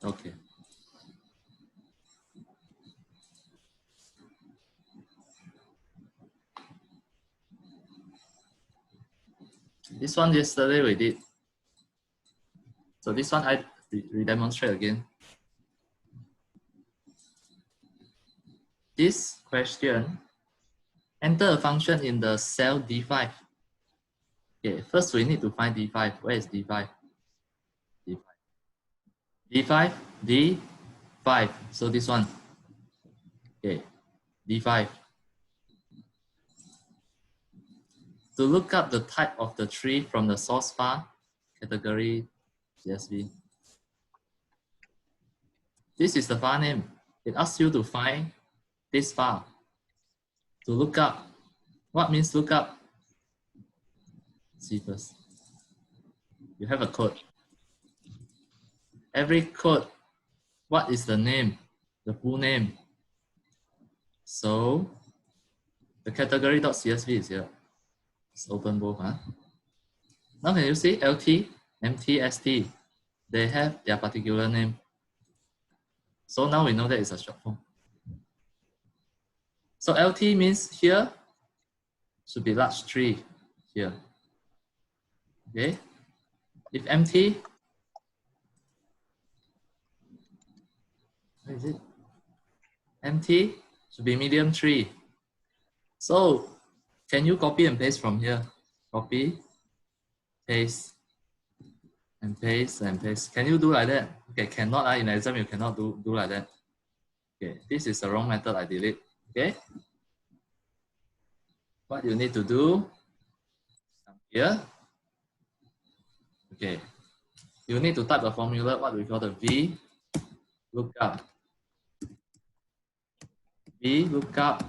Okay. This one yesterday we did. So this one I re-demonstrate again. This question, enter a function in the cell D5. Okay, first we need to find D5. Where is D5? D5. D5, D5. So this one. Okay, D5. To look up the type of the tree from the source file, category CSV. This is the file name. It asks you to find this file. To look up. What means look up? See first. You have a code. Every code, what is the name? The full name. So the category.csv is here. Let's open both. Huh? Now can you see LT, MT, ST? They have their particular name. So now we know that it's a short form. So LT means here should be large tree here. Okay. If MT, what is it? MT should be medium tree. So can you copy and paste from here? Copy, paste, and paste, and paste. Can you do like that? Okay, cannot. In exam, you cannot do like that. Okay, this is the wrong method. I delete. Okay. What you need to do, come here. Okay. You need to type a formula, what we call the V lookup. V lookup.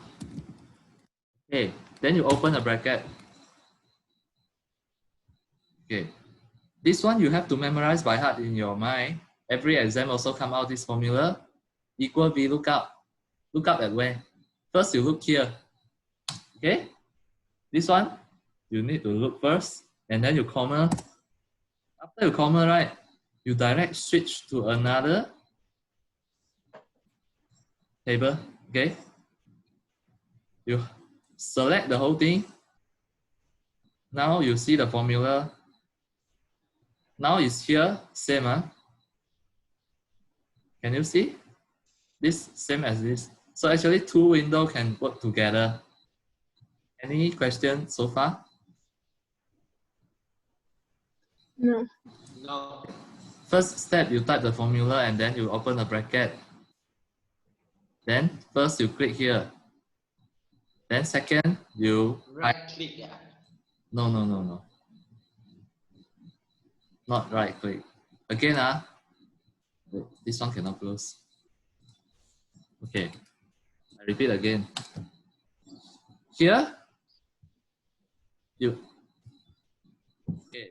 Okay, then you open a bracket. Okay, this one you have to memorize by heart in your mind. Every exam also come out this formula, equal V lookup. Lookup at where? First you look here. Okay, this one you need to look first, and then you comma. After you comma, right, you direct switch to another table. Okay, you select the whole thing. Now you see the formula. Now it's here, same. Can you see? This same as this. So actually two windows can work together. Any question so far? No. No. First step, you type the formula and then you open a bracket. Then first you click here. Then second, you Right click. Yeah. No. Not right click. Again, wait, this one cannot close. Okay, I repeat again. Here, okay,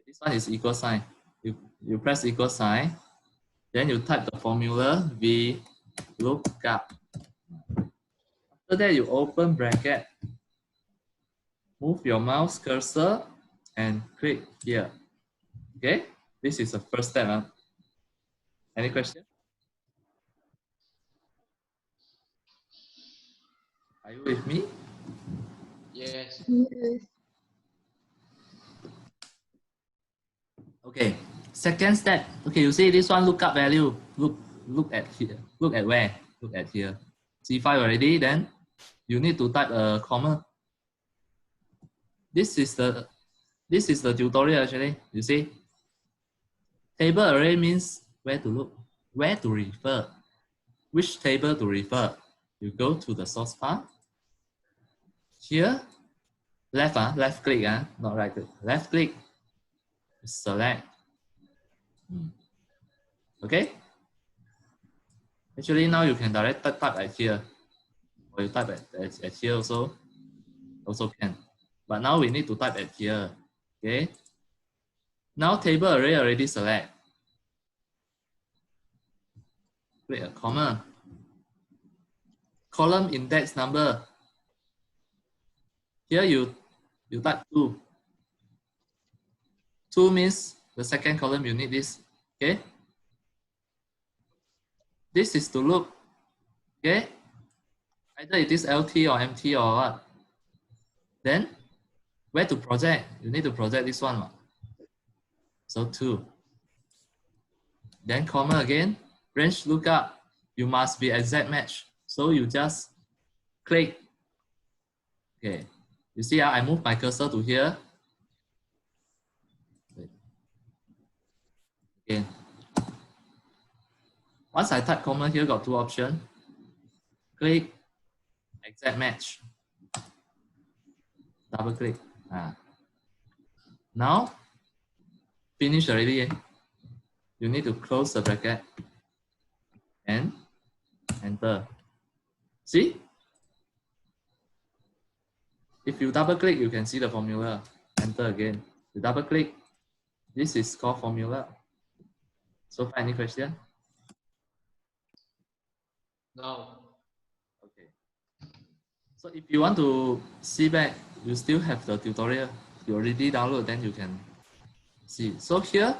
this one is equal sign. You press equal sign, then you type the formula V lookup. After that, you open bracket, move your mouse cursor, and click here. Okay, this is the first step. Any question? Are you with me? Yes. Yes. Okay, second step. Okay, you see this one lookup value. Look at here. Look at where? Look at here. C5 already. Then you need to type a comma. This is the tutorial actually. You see, table array means where to look, where to refer, which table to refer. You go to the source file. Here, left click, not right click. Left click, select. Okay. Actually, now you can direct type at here, or you type at here also can. But now we need to type at here. Okay. Now table array already select. Click a comma. Column index number. Here you type 2. 2 means the second column you need this. Okay. this is to look, okay? Either it is LT or MT or what. Then, where to project? You need to project this one. So 2. Then comma again, range lookup. You must be exact match. So you just click. Okay, you see I move my cursor to here. Again. Once I type comma here, got 2 options. Click, exact match. Double click. Now, finish already. You need to close the bracket and enter. See? If you double click, you can see the formula. Enter again. You double click. This is called formula. So far, any question? No. Okay. So if you want to see back, you still have the tutorial. You already download, then you can see. So here,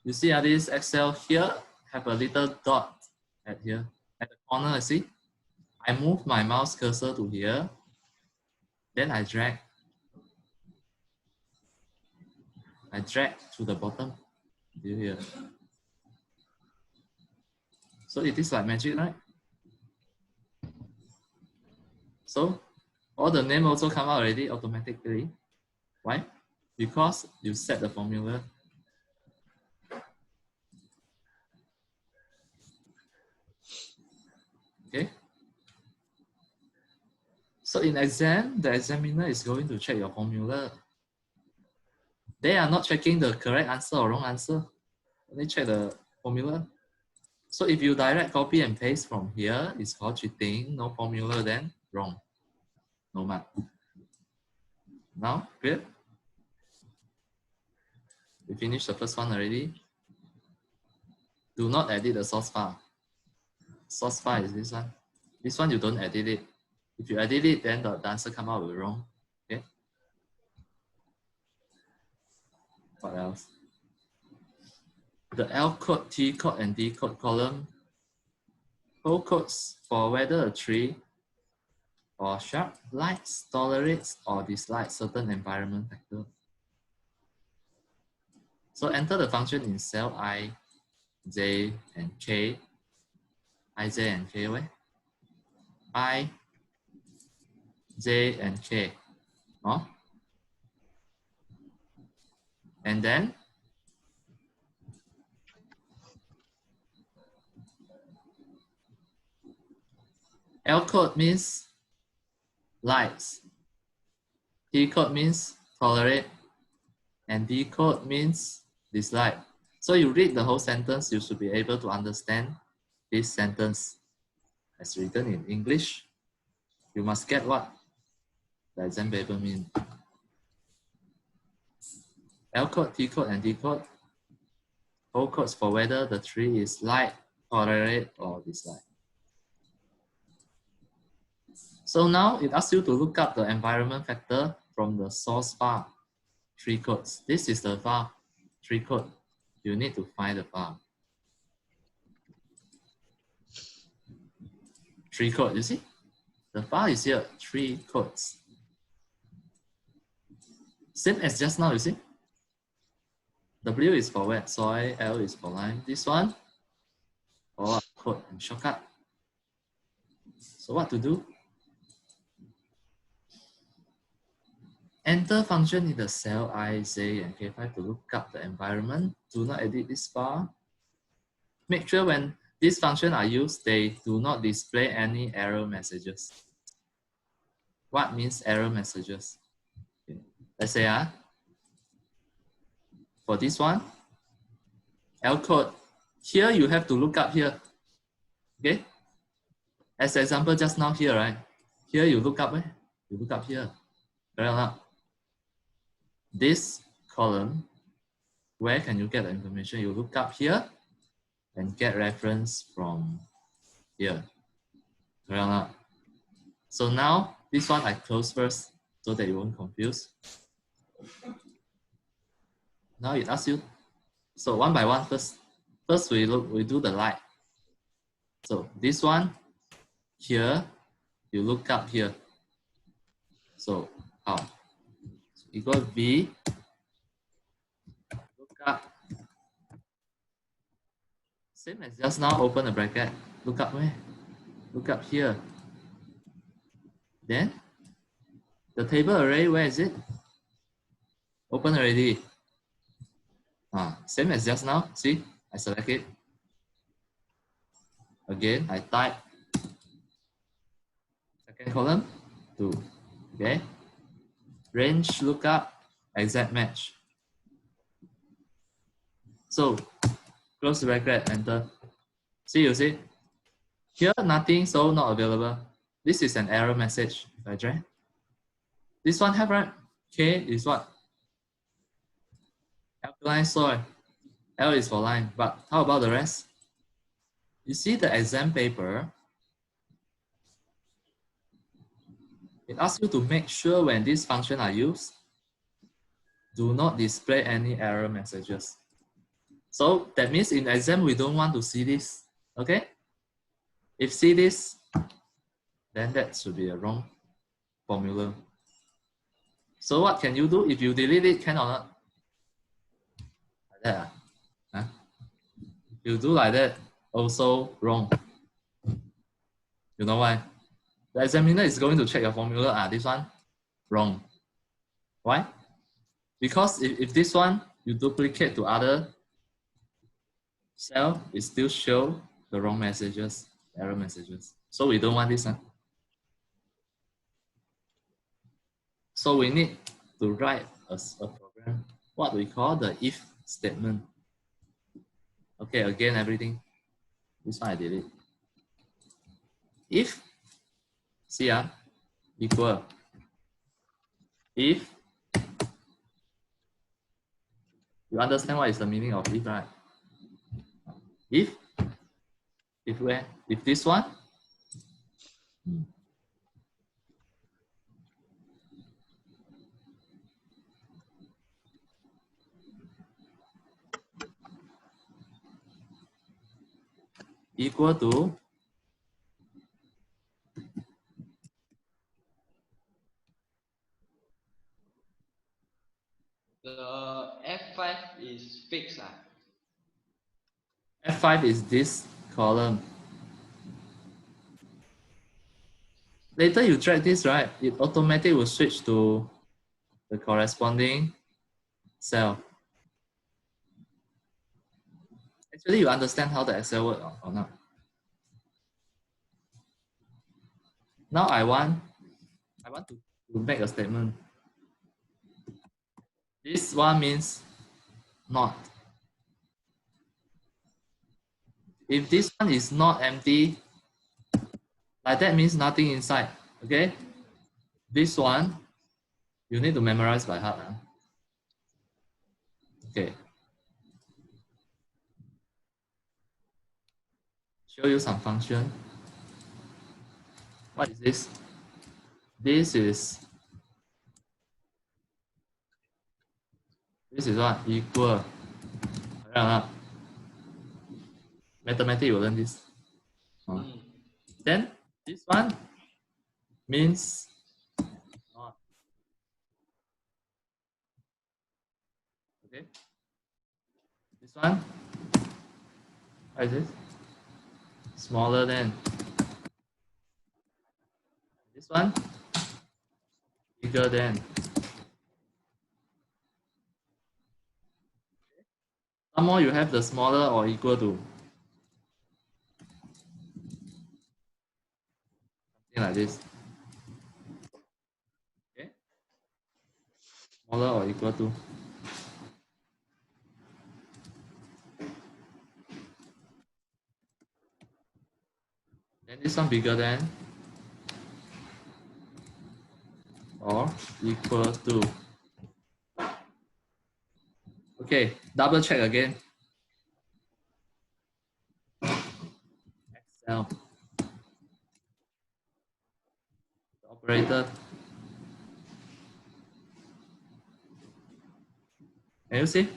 you see this Excel here have a little dot at here. At the corner, I see. I move my mouse cursor to here. Then I drag to the bottom here. So it is like magic, right? So all the name also come out already automatically. Why? Because you set the formula. Okay. So in exam, the examiner is going to check your formula. They are not checking the correct answer or wrong answer. They check the formula. So if you direct copy and paste from here, it's called cheating. No formula, then wrong. No mark. Now, clear? We finished the first one already. Do not edit the source file. Source file is this one. This one you don't edit it. If you edit it, then the answer come out with wrong. Okay. What else? The L code, T code, and D code column hold codes for whether a tree or sharp likes, tolerates, or dislikes certain environment factor. So enter the function in cell I, J, and K. I, J, and K where? I, J, and K. Oh. And then L code means likes, T code means tolerate, and D code means dislike. So you read the whole sentence, you should be able to understand this sentence as written in English. You must get what the exam paper means. L code, T code, and D code hold codes for whether the tree is like, tolerate, or dislike. So now it asks you to look up the environment factor from the source file, tree codes. This is the file, tree code. You need to find the file. Tree code, you see? The file is here, tree codes. Same as just now, you see? W is for wet soil, L is for lime. This one, for code and shortcut. So what to do? Enter function in the cell I, J, and K5 to look up the environment. Do not edit this file. Make sure when these functions are used, they do not display any error messages. What means error messages? Okay. Let's say for this one, L code, here you have to look up here. Okay? As example just now here, right? Here you look up, you look up here. Correct or not? This column, where can you get the information? You look up here and get reference from here. Correct or not? So now this one I close first so that you won't confuse. Now it asks you. So one by one first. First we do the light. So this one here, you look up here. So how? So equal V, look up. Same as just now, open the bracket. Look up where? Look up here. Then the table array, where is it? Open already. Same as just now. See, I select it. Again, I type second column 2. Okay. Range lookup, exact match. So close the bracket, enter. See, you see? Here nothing, so not available. This is an error message. If I drag. This one have, right? K is what? Alkaline soil. L is for line. But how about the rest? You see the exam paper, it asks you to make sure when these functions are used, do not display any error messages. So that means in exam, we don't want to see this, okay? If see this, then that should be a wrong formula. So what can you do? If you delete it, can or not? Like that, huh? If you do like that, also wrong. You know why? The examiner is going to check your formula. This one, wrong. Why? Because if this one, you duplicate to other cell, it still show the wrong messages, error messages. So we don't want this. Huh? So we need to write a program, what we call the if statement. Okay, again, everything. This one I did it. If, see, equal. If, you understand what is the meaning of if, right? If where? If this one, equal to The F5 is fixed. F5 is this column. Later you drag this, right? It automatically will switch to the corresponding cell. Actually, you understand how the Excel works or not? Now I want to make a statement. This one means not. If this one is not empty, like that means nothing inside. Okay? This one, you need to memorize by heart. Okay. Show you some function. What is this? This is what? Equal. Mathematics, you learn this. Then this one means not. Okay. This one, what is this? Smaller than. This one, bigger than. Some more you have the smaller or equal to. Something like this. Okay. Smaller or equal to. Then this one bigger than or equal to. Okay, double check again. Excel. The operator. Can you see?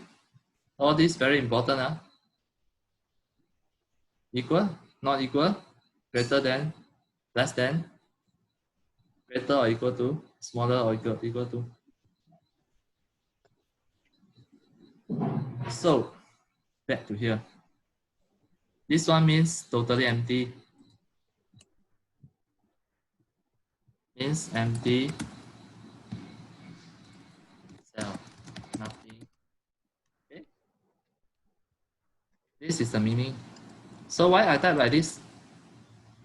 All this very important. Equal. Not equal, greater than, less than, greater or equal to, smaller or equal to. So back to here. This one means totally empty. Means empty cell. Nothing. Okay. This is the meaning. So why I type like this?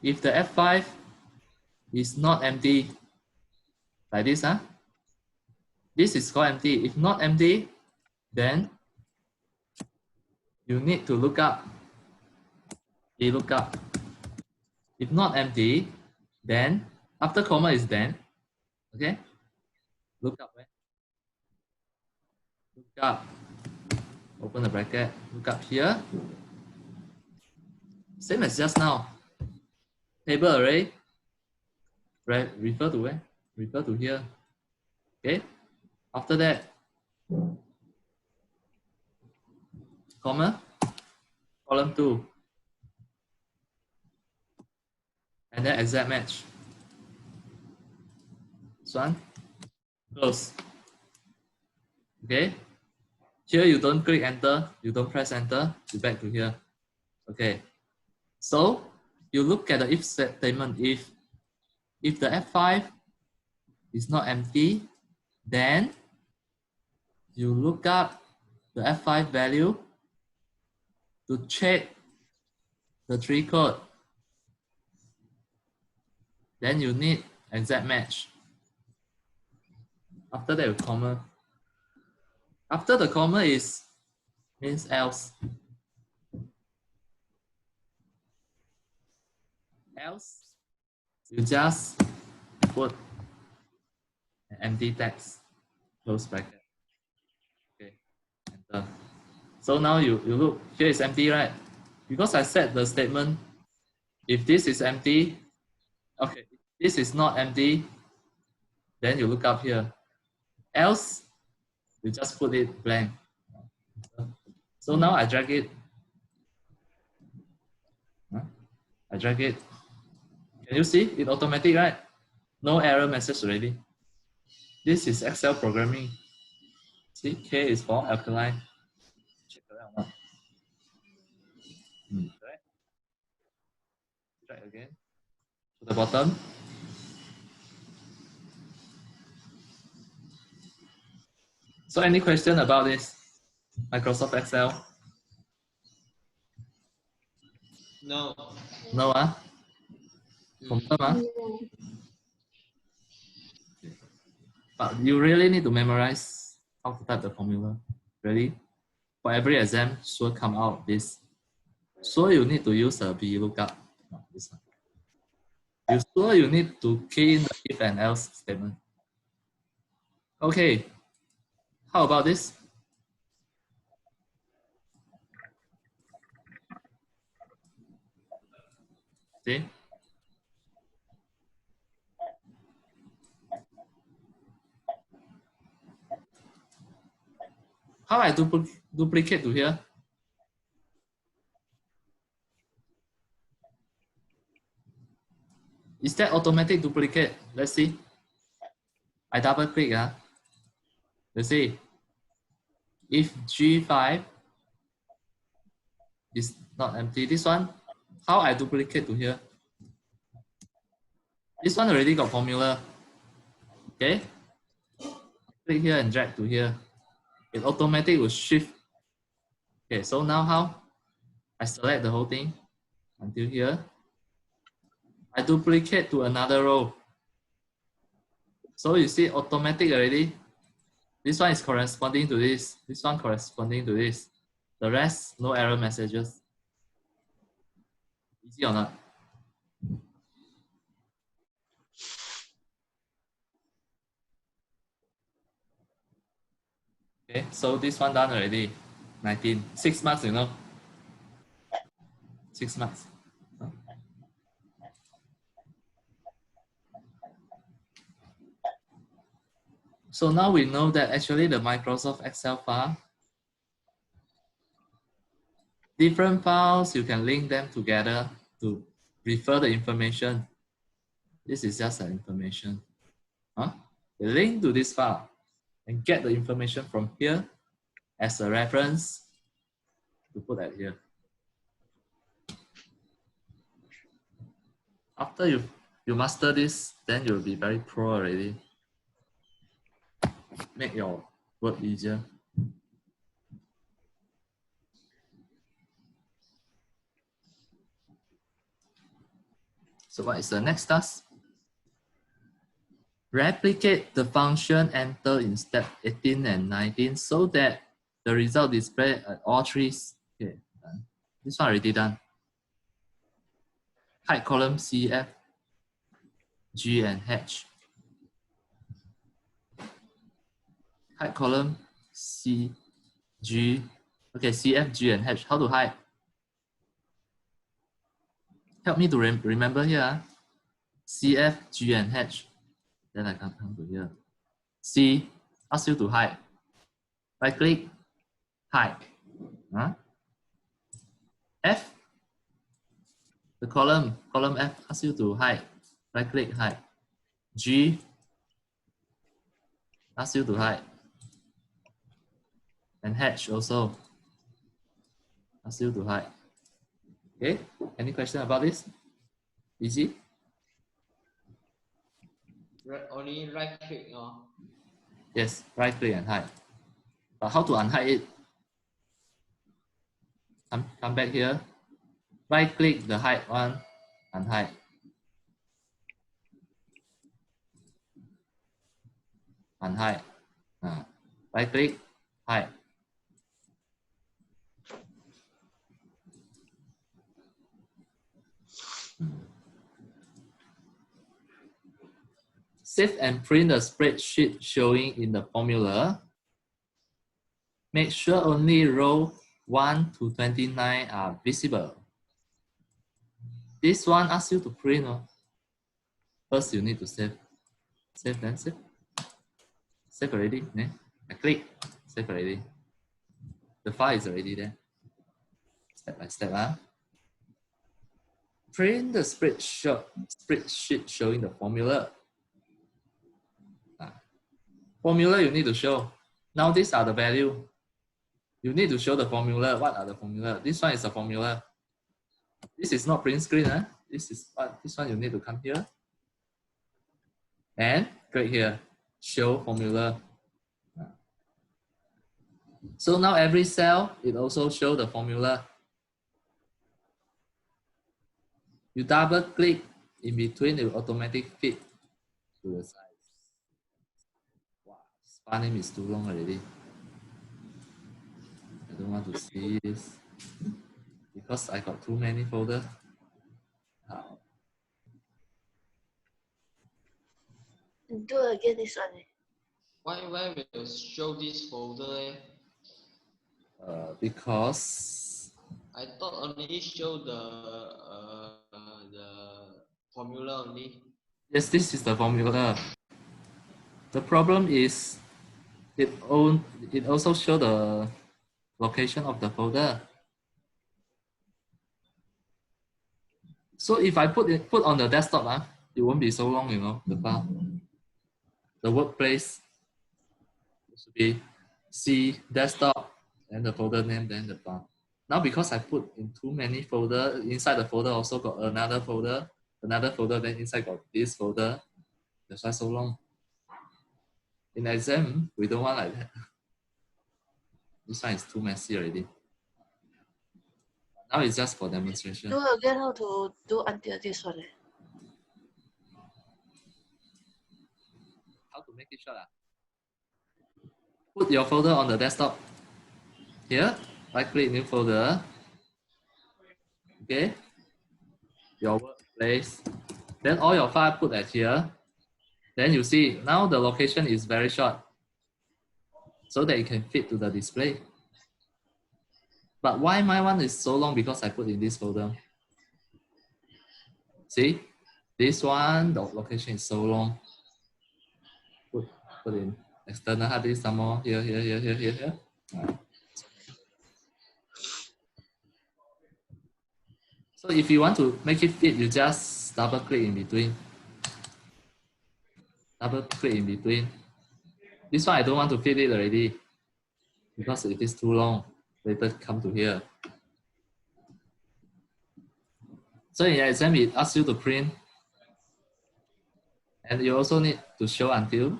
If the F5 is not empty, like this, this is called empty. If not empty, then you need to look up the lookup. If not empty, then after comma is then. Okay? Look up, right? Look up. Open the bracket. Look up here. Same as just now. Table array. Right? Refer to where? Refer to here. Okay? After that, comma, column 2. And then exact match. This one, close. Okay? Here you don't click enter, you don't press enter, you back to here. Okay. So you look at the if statement. If the F5 is not empty, then you look up the F5 value to check the tree code. Then you need exact match. After that, you comma. After the comma means else. Else, you just put an empty text, close bracket. Okay, enter. So now you look, here is empty, right? Because I said the statement, if this is empty, okay, if this is not empty, then you look up here. Else, you just put it blank. So now I drag it. I drag it. Can you see? It automatic, right? No error message already. This is Excel programming. See, K is for alkaline. Check that out. Right? Drag again to the bottom. So any question about this? Microsoft Excel? No. No, confirm, But you really need to memorize how to type the formula. Really? For every exam, sure come out this. So you need to use a VLOOKUP. This one. You need to key in the if and else statement. Okay. How about this? See? How I duplicate to here? Is that automatic duplicate? Let's see. I double click. Let's see. If G5 is not empty, this one, how I duplicate to here? This one already got formula. Okay. Click here and drag to here. It automatically will shift. Okay, so now how? I select the whole thing until here. I duplicate to another row. So you see automatic already. This one is corresponding to this. This one corresponding to this. The rest, no error messages. Easy or not? Okay, so this one done already. 19. 6 marks, you know. 6 marks. So now we know that actually the Microsoft Excel file, different files, you can link them together to refer the information. This is just an information. Huh? The link to this file and get the information from here as a reference to put that here. After you master this, then you'll be very pro already. Make your work easier. So what is the next task? Replicate the function entered in step 18 and 19 so that the result displayed at all trees. Okay, done. This one already done. Hide column C, F, G, and H. Hide column C, G. Okay, C, F, G, and H. How to hide? Help me to remember here. C, F, G, and H. Then I can come to here. C, ask you to hide. Right click, hide. Huh? F, the column F asks you to hide. Right click, hide. G, asks you to hide. And H also asks you to hide. Okay, any question about this? Easy? Only right click. Yes, right click and hide. But how to unhide it? Come back here. Right click the hide one, unhide. Unhide. Right click, hide. Save and print the spreadsheet showing in the formula. Make sure only row 1 to 29 are visible. This one asks you to print. First, you need to save. Save, then save. Save already. I click. Save already. The file is already there. Step by step. Print the spreadsheet showing the formula. Formula you need to show. Now these are the value. You need to show the formula. What are the formula? This one is a formula. This is not print screen. This one you need to come here. And click here. Show formula. So now every cell, it also show the formula. You double click in between, it will automatically fit to the size. Wow, this file name is too long already. I don't want to see this because I got too many folders. Do again this one. Why will show this folder? Because I thought only show the formula only. yes, this is the formula. The problem is it also show the location of the folder. So if I put on the desktop, it won't be so long, the file. The workplace should be C desktop, then the folder name, then the file. Now because I put in too many folder, inside the folder also got another folder, then inside got this folder. That's why so long. In exam, we don't want like that. This one is too messy already. Now it's just for demonstration. Do again how to do until this one. How to make it short? Put your folder on the desktop. Here, right click new folder. Okay. Your workplace. Then all your file put at here. Then you see now the location is very short, so that it can fit to the display. But why my one is so long? Because I put in this folder. See, this one, the location is so long. Put in external hard disk some more. Here. So if you want to make it fit, you just double click in between. Double click in between. This one I don't want to fit it already because it is too long. Later come to here. So in your exam, it asks you to print. And you also need to show until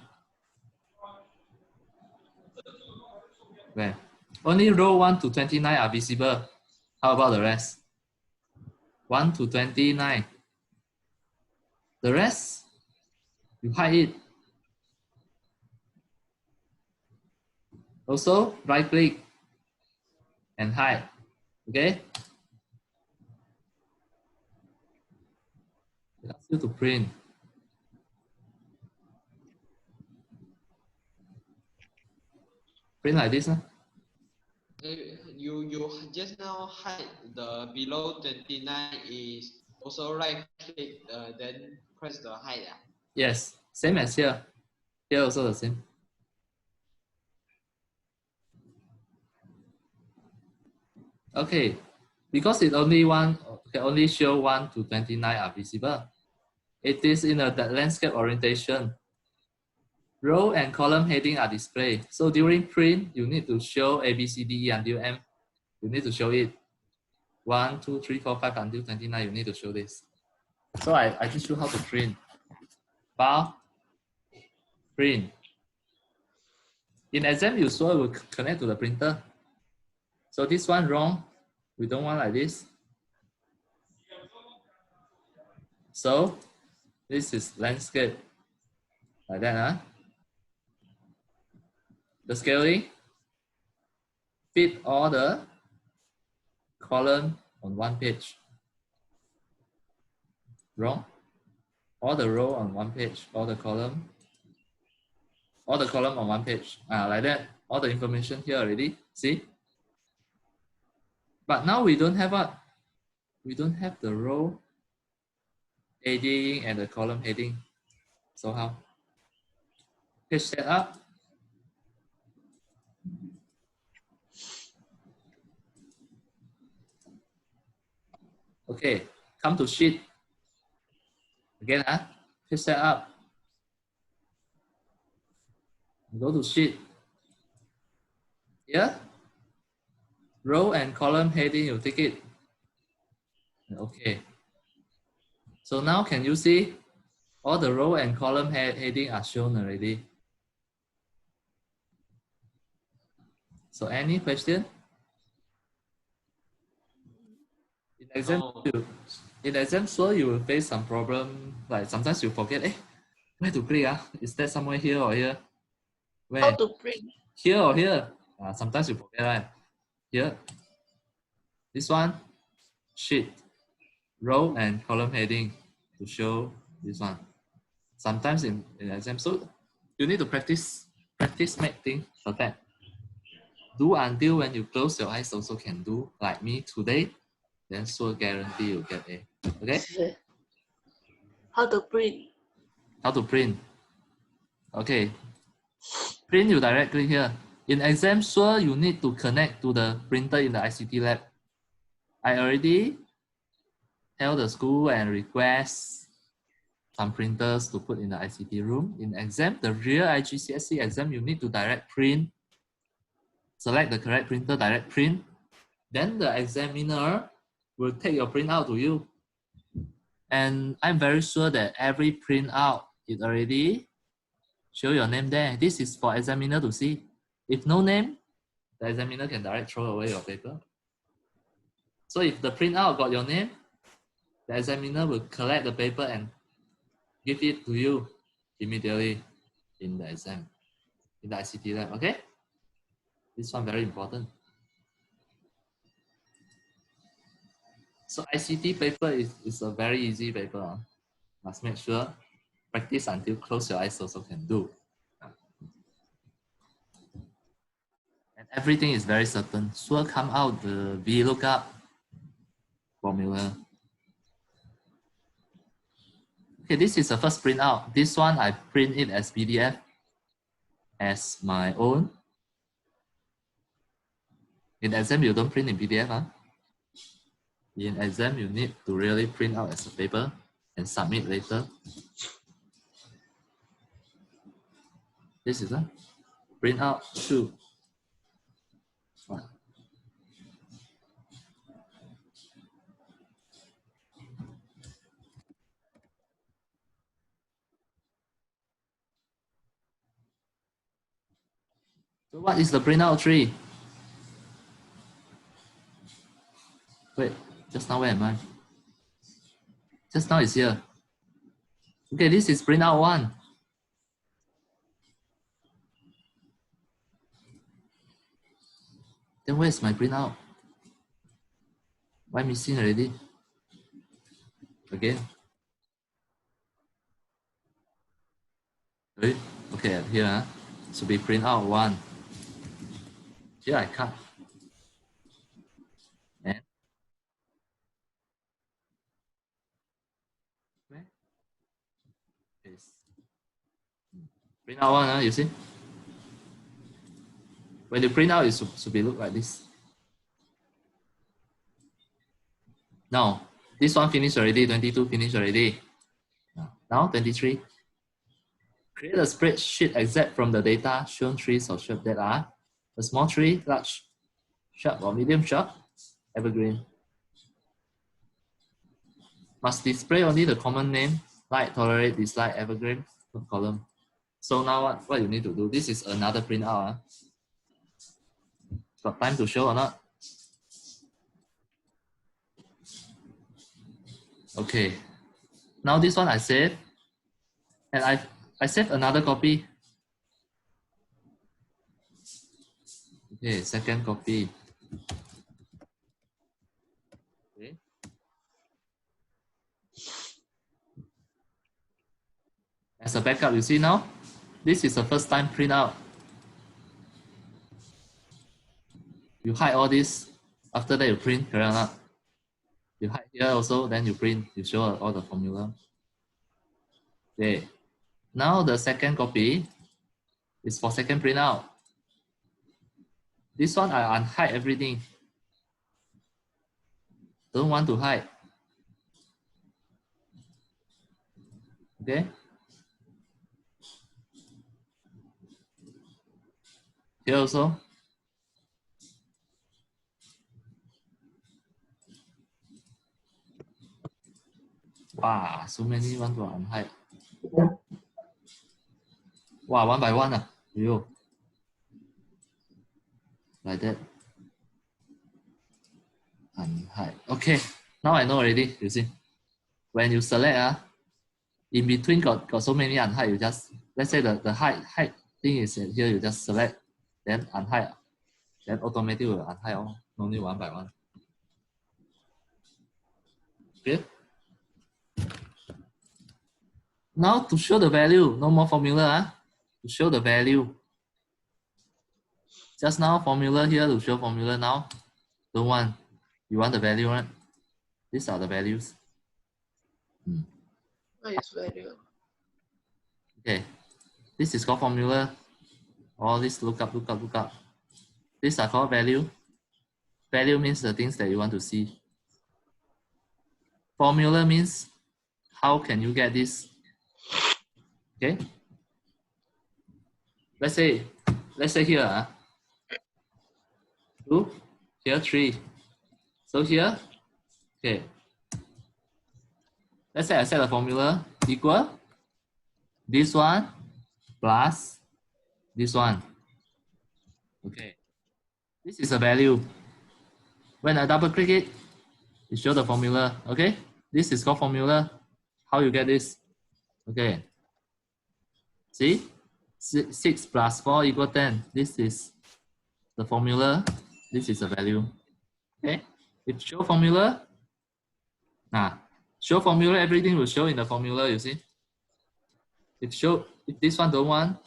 where? Only row 1 to 29 are visible. How about the rest? 1 to 29. The rest, you hide it. Also, right click and hide. Okay? It asks you to print. Print like this. Huh? You just now hide the below 29 is also right click, then press the hide. Yes, same as here. Here also the same. Okay, because it only can only show 1 to 29 are visible. It is in a landscape orientation. Row and column heading are displayed. So during print, you need to show A, B, C, D, E until M. You need to show it. 1, 2, 3, 4, 5 until 29. You need to show this. So I teach you how to print. File, print. In exam, you saw it will connect to the printer. So this one wrong. We don't want like this. So this is landscape. Like that, huh? The scaling, fit all the column on one page. Wrong. All the row on one page, all the column on one page. Like that. All the information here already. See? But now we don't have what? We don't have the row heading and the column heading. So how? Page setup. Okay, come to sheet. Again, page setup. Go to sheet. Here, row and column heading, you take it. Okay. So now can you see all the row and column heading are shown already? So any question? In exam, No. sure you will face some problem. Like sometimes you forget, where to click? Is that somewhere here or here? Where? How to print? Here or here? Sometimes you forget, right? Here. This one, sheet, row and column heading to show this one. Sometimes in exam, so you need to practice make things perfect. Do until when you close your eyes also can do, like me today, then sure guarantee you get A. Okay? How to print? How to print? Okay. Print you directly here. In exam, sure you need to connect to the printer in the ICT lab. I already tell the school and request some printers to put in the ICT room. In exam, the real IGCSE exam, you need to direct print. Select the correct printer, direct print. Then the examiner will take your printout to you. And I'm very sure that every printout, it already show your name there. This is for examiner to see. If no name, the examiner can direct throw away your paper. So if the printout got your name, the examiner will collect the paper and give it to you immediately in the exam, in the ICT lab, okay? This one very important. So ICT paper is a very easy paper. Must make sure, practice until close your eyes also can do. And everything is very certain. Sure come out the VLOOKUP formula. Okay, this is the first printout. This one I print it as PDF as my own. In exam, you don't print in PDF, huh? In exam, you need to really print out as a paper and submit later. This is a print out 2. One. So what is the printout 3? Wait, just now where am I? Just now it's here. Okay, this is printout 1. Then where's my printout? Why missing already? Again. Okay, here should be printout 1. Here I cut. And where? Paste. Printout 1, you see? When you print out, it should be look like this. Now, this one finished already, 22 finished already. Now 23. Create a spreadsheet except from the data shown trees or shrubs that are a small tree, large shrub or medium shrub, evergreen. Must display only the common name, like, tolerate, dislike, evergreen, column. So now what you need to do, this is another printout. Got time to show or not? Okay. Now this one I save. And I save another copy. Okay, second copy. Okay. As a backup, you see now, this is the first time print out. You hide all this. After that, you print, correct or not? You hide here also, then you print, you show all the formula. Okay. Now the second copy is for second print out. This one I unhide everything. Don't want to hide. Okay. Here also. Wow, so many want to unhide. Wow, one by one. Yo. Like that. Unhide. Okay, now I know already, you see. When you select, in between got so many unhide, you just, let's say the hide thing is here, you just select, then unhide, then automatically will unhide all, only one by one. Okay. Now to show the value, no more formula. To show the value. Just now formula here to show formula now. Don't want. You want the value, right? These are the values. What is value? Okay. This is called formula. All this look up. These are called value. Value means the things that you want to see. Formula means how can you get this? Okay. Let's say here, 2, here 3. So here, okay. Let's say I set a formula equal this one plus this one. Okay. This is a value. When I double click it, it shows the formula. Okay. This is called formula. How you get this? Okay. See? 6 plus 4 equal 10. This is the formula. This is a value. Okay. If show formula, show formula, everything will show in the formula, you see. If this one don't want,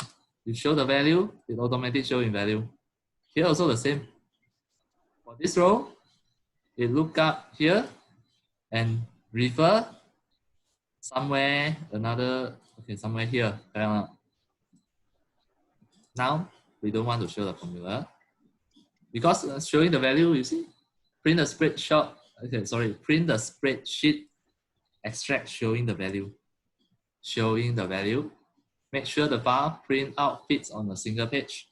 you show the value, it automatically show in value. Here also the same. For this row, it look up here and refer somewhere another, okay, somewhere here. Now we don't want to show the formula because showing the value, you see, print a Okay, sorry, print the spreadsheet extract showing the value. Showing the value. Make sure the file print out fits on a single page.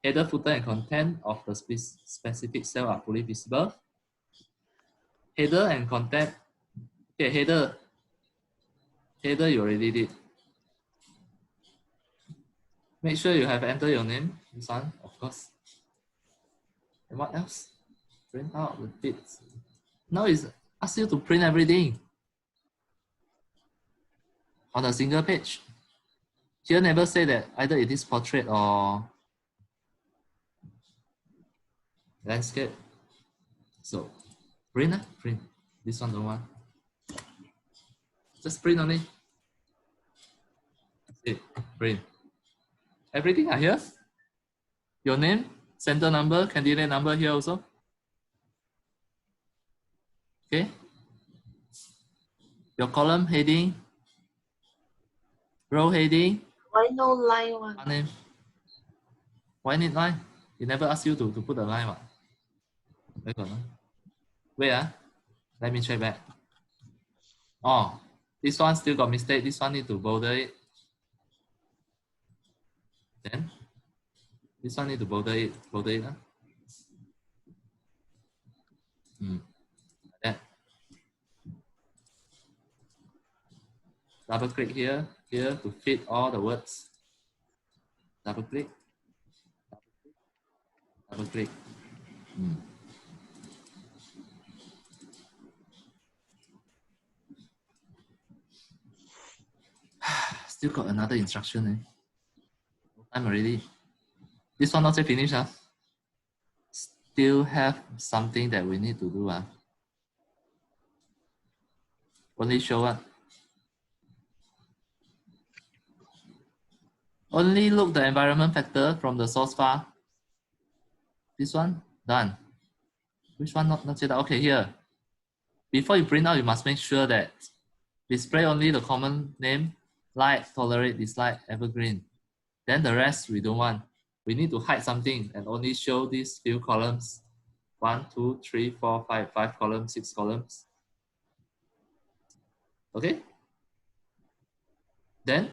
Header, footer, and content of the specific cell are fully visible. Header and content. Okay, header. Header you already did. Make sure you have entered your name. This one, of course. And what else? Print out the fits. Now it's ask you to print everything on a single page. Here never say that either it is portrait or landscape. So print, print. This one don't want. Just print only. See, print. Everything are here. Your name, center number, candidate number here also. Okay. Your column heading, row heading. Why no line one? Name. Why need line? He never asked you to put a line. What? Wait, let me check back. Oh, this one still got mistake. This one need to bolder it. Then this one need to bolder it. Bolder it. Like that. Double click here to fit all the words. Double click. Double click. Still got another instruction. Time already. This one not yet finished. Still have something that we need to do. Only show what? Only look the environment factor from the source file. This one done. Which one not yet? Okay, here. Before you print out, you must make sure that display only the common name, like, tolerate, dislike, evergreen. Then the rest we don't want. We need to hide something and only show these few columns. 1, 2, 3, 4, 5, 5 columns, 6 columns. Okay? Then